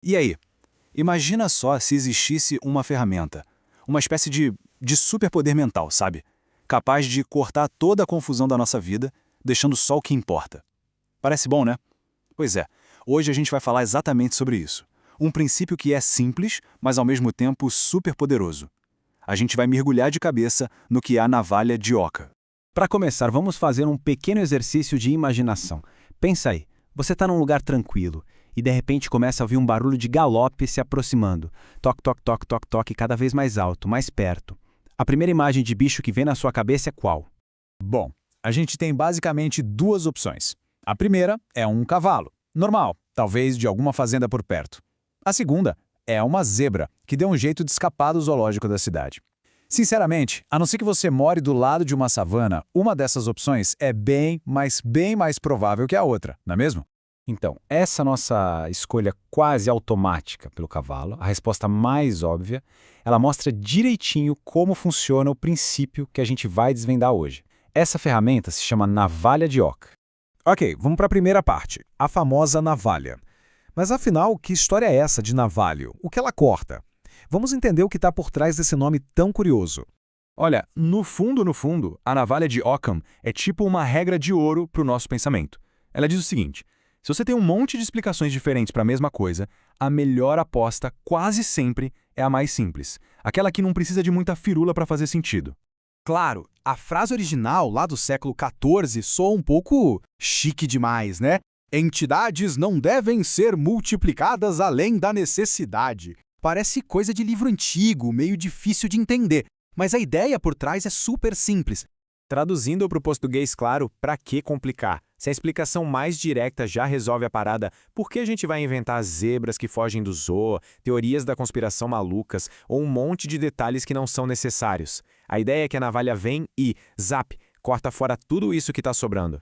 E aí? Imagina só se existisse uma ferramenta, uma espécie de superpoder mental, sabe? Capaz de cortar toda a confusão da nossa vida, deixando só o que importa. Parece bom, né? Pois é, hoje a gente vai falar exatamente sobre isso. Um princípio que é simples, mas ao mesmo tempo super poderoso. A gente vai mergulhar de cabeça no que é a navalha de Oca. Para começar, vamos fazer um pequeno exercício de imaginação. Pensa aí, você está num lugar tranquilo e de repente começa a ouvir um barulho de galope se aproximando. Toque, toque, toque, toque, toque, cada vez mais alto, mais perto. A primeira imagem de bicho que vem na sua cabeça é qual? Bom, a gente tem basicamente duas opções. A primeira é um cavalo, normal, talvez de alguma fazenda por perto. A segunda é uma zebra, que deu um jeito de escapar do zoológico da cidade. Sinceramente, a não ser que você more do lado de uma savana, uma dessas opções é bem mais provável que a outra, não é mesmo? Então, essa nossa escolha quase automática pelo cavalo, a resposta mais óbvia, ela mostra direitinho como funciona o princípio que a gente vai desvendar hoje. Essa ferramenta se chama navalha de Oca. Ok, vamos para a primeira parte, a famosa navalha. Mas afinal, que história é essa de navalho? O que ela corta? Vamos entender o que está por trás desse nome tão curioso. Olha, no fundo, a navalha de Occam é tipo uma regra de ouro para o nosso pensamento. Ela diz o seguinte: se você tem um monte de explicações diferentes para a mesma coisa, a melhor aposta quase sempre é a mais simples, aquela que não precisa de muita firula para fazer sentido. Claro, a frase original lá do século XIV soa um pouco chique demais, né? Entidades não devem ser multiplicadas além da necessidade. Parece coisa de livro antigo, meio difícil de entender, mas a ideia por trás é super simples. Traduzindo para o português claro, para que complicar? Se a explicação mais direta já resolve a parada, por que a gente vai inventar zebras que fogem do zoo, teorias da conspiração malucas ou um monte de detalhes que não são necessários? A ideia é que a navalha vem e, zap, corta fora tudo isso que está sobrando.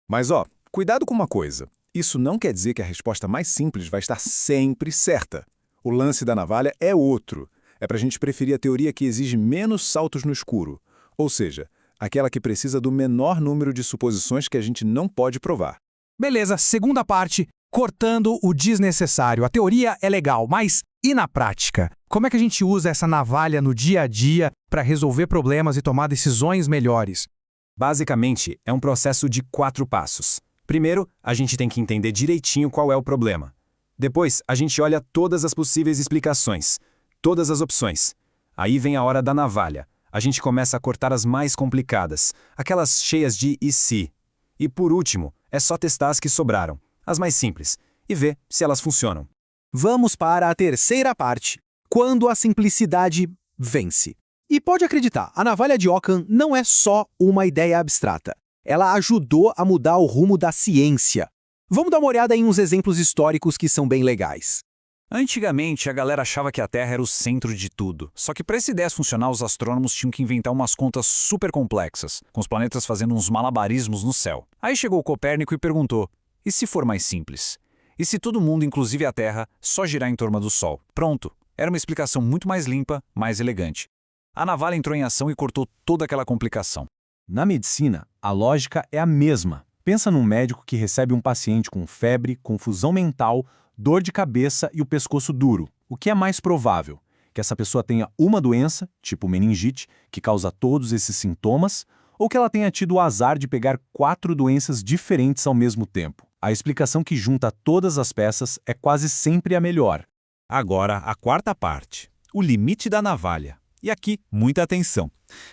Mas cuidado com uma coisa. Isso não quer dizer que a resposta mais simples vai estar sempre certa. O lance da navalha é outro. É para a gente preferir a teoria que exige menos saltos no escuro. Ou seja, aquela que precisa do menor número de suposições que a gente não pode provar. Beleza, segunda parte, cortando o desnecessário. A teoria é legal, mas e na prática? Como é que a gente usa essa navalha no dia a dia para resolver problemas e tomar decisões melhores? Basicamente, é um processo de 4 passos. Primeiro, a gente tem que entender direitinho qual é o problema. Depois, a gente olha todas as possíveis explicações, todas as opções. Aí vem a hora da navalha. A gente começa a cortar as mais complicadas, aquelas cheias de e se. E por último, é só testar as que sobraram, as mais simples, e ver se elas funcionam. Vamos para a terceira parte, quando a simplicidade vence. E pode acreditar, a navalha de Occam não é só uma ideia abstrata. Ela ajudou a mudar o rumo da ciência. Vamos dar uma olhada em uns exemplos históricos que são bem legais. Antigamente, a galera achava que a Terra era o centro de tudo. Só que para essa ideia funcionar, os astrônomos tinham que inventar umas contas super complexas, com os planetas fazendo uns malabarismos no céu. Aí chegou o Copérnico e perguntou: e se for mais simples? E se todo mundo, inclusive a Terra, só girar em torno do Sol? Pronto! Era uma explicação muito mais limpa, mais elegante. A navalha entrou em ação e cortou toda aquela complicação. Na medicina, a lógica é a mesma. Pensa num médico que recebe um paciente com febre, confusão mental, dor de cabeça e o pescoço duro. O que é mais provável? Que essa pessoa tenha uma doença, tipo meningite, que causa todos esses sintomas, ou que ela tenha tido o azar de pegar 4 doenças diferentes ao mesmo tempo? A explicação que junta todas as peças é quase sempre a melhor. Agora, a quarta parte, o limite da navalha. E aqui, muita atenção.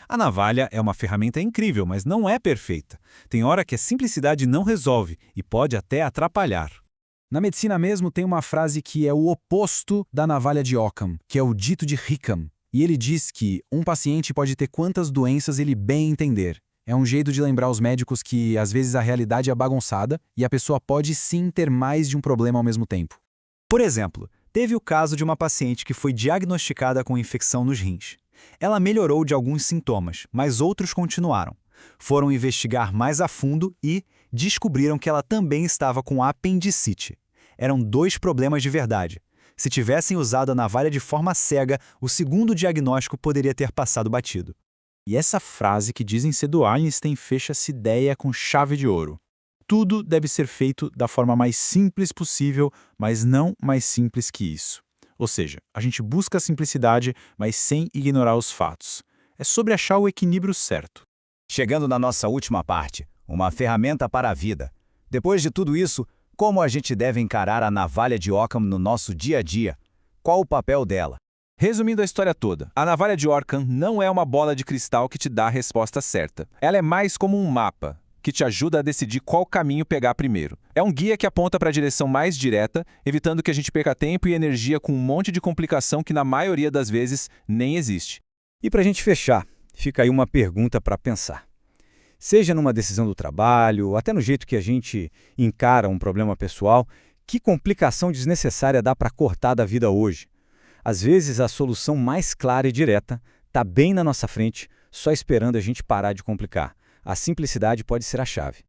A navalha é uma ferramenta incrível, mas não é perfeita. Tem hora que a simplicidade não resolve e pode até atrapalhar. Na medicina mesmo tem uma frase que é o oposto da navalha de Occam, que é o dito de Hickam. E ele diz que um paciente pode ter quantas doenças ele bem entender. É um jeito de lembrar os médicos que, às vezes, a realidade é bagunçada e a pessoa pode sim ter mais de um problema ao mesmo tempo. Por exemplo, teve o caso de uma paciente que foi diagnosticada com infecção nos rins. Ela melhorou de alguns sintomas, mas outros continuaram. Foram investigar mais a fundo e descobriram que ela também estava com apendicite. Eram 2 problemas de verdade. Se tivessem usado a navalha de forma cega, o segundo diagnóstico poderia ter passado batido. E essa frase que dizem ser do Einstein fecha essa ideia com chave de ouro. Tudo deve ser feito da forma mais simples possível, mas não mais simples que isso. Ou seja, a gente busca a simplicidade, mas sem ignorar os fatos. É sobre achar o equilíbrio certo. Chegando na nossa última parte, uma ferramenta para a vida. Depois de tudo isso, como a gente deve encarar a navalha de Occam no nosso dia a dia? Qual o papel dela? Resumindo a história toda, a navalha de Occam não é uma bola de cristal que te dá a resposta certa. Ela é mais como um mapa, que te ajuda a decidir qual caminho pegar primeiro. É um guia que aponta para a direção mais direta, evitando que a gente perca tempo e energia com um monte de complicação que na maioria das vezes nem existe. E para a gente fechar, fica aí uma pergunta para pensar. Seja numa decisão do trabalho, ou até no jeito que a gente encara um problema pessoal, que complicação desnecessária dá para cortar da vida hoje? Às vezes a solução mais clara e direta está bem na nossa frente, só esperando a gente parar de complicar. A simplicidade pode ser a chave.